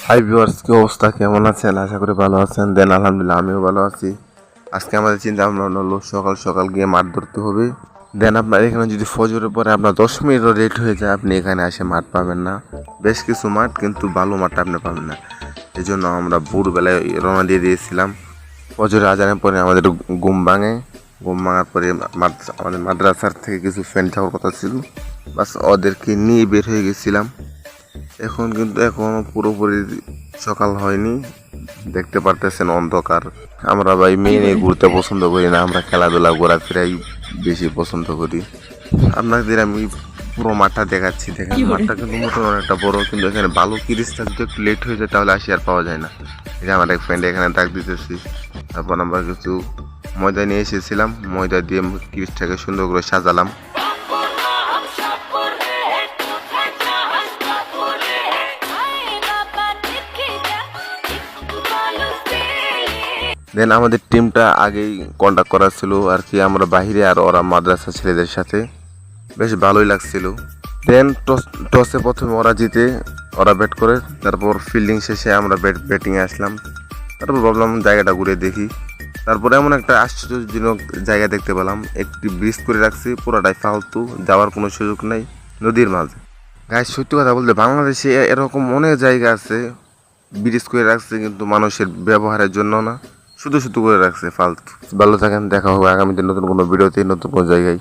Hi viewers, কি অবস্থা, কেমন আছেন? আশা করি ভালো আছেন। আলহামদুলিল্লাহ আমিও ভালো আছি। আজকে আমাদের চিন্তা ভাবনা হলো সকাল সকাল গিয়ে মাঠ ধরতে হবে। আপনার এখানে যদি ফজরের পরে আপনার 10 মিনিটও লেট হয়ে যায়, আপনি এখানে এসে মাঠ পাবেন না। বেশ কিছু মাঠ, কিন্তু ভালো মাঠটা আপনি পাবেন না। এই জন্য আমরা ভোরবেলায় রওনা দিয়ে দিয়েছিলাম। ফজরের আজানের পরে আমাদের ঘুম ভাঙে। ঘুম ভাঙার পরে আমাদের মাদ্রাসার থেকে কিছু ফ্রেন্ড যাওয়ার কথা ছিল, বাস ওদেরকে নিয়ে বের হয়ে গেছিলাম। কিন্তু এখনো পুরোপুরি সকাল হয়নি, দেখতে পারতেছেন অন্ধকার। আমরা ভাই মেয়ে নিয়ে ঘুরতে পছন্দ করি না, আমরা খেলাধুলা ঘোরাফেরাই বেশি পছন্দ করি। আপনাদের আমি পুরো মাঠটা দেখাচ্ছি, দেখেন মাঠটা কিন্তু মোটামুটি অনেকটা বড়, কিন্তু এখানে ভালো কিরিচটা যদি একটু লেট হয়ে যায় তাহলে আসি আর পাওয়া যায় না। এই যে আমার এক ফ্রেন্ড এখানে ডাক দিতেছি। তারপর আমরা কিছু ময়দা নিয়ে এসেছিলাম, ময়দা দিয়ে কিরিচটাকে সুন্দর করে সাজালাম। আমাদের টিমটা আগেই কন্ট্যাক্ট করা ছিল আর কি, আমরা বাহিরে আর ওরা মাদ্রাসা ছেলেদের সাথে, বেশ ভালোই লাগছিল। টসে প্রথমে ওরা জিতে, ওরা ব্যাট করে, তারপর ফিল্ডিং শেষে আমরা ব্যাটিংয়ে আসলাম। তারপর ভাবলাম জায়গাটা ঘুরে দেখি। তারপরে এমন একটা আশ্চর্যজনক জায়গা দেখতে পেলাম, একটি ব্রিজ করে রাখছি, পুরোটাই ফালতু, যাওয়ার কোনো সুযোগ নেই, নদীর মাঝে। গায়ে সত্যি কথা বলতে বাংলাদেশে এরকম অনেক জায়গা আছে, ব্রিজ করে রাখছে কিন্তু মানুষের ব্যবহারের জন্য না, শুধু শুধু করে রাখছে, ফালতু। ভালো থাকেন, দেখা হবে আগামীতে নতুন কোনো ভিডিওতে, নতুন কোনো জায়গায়।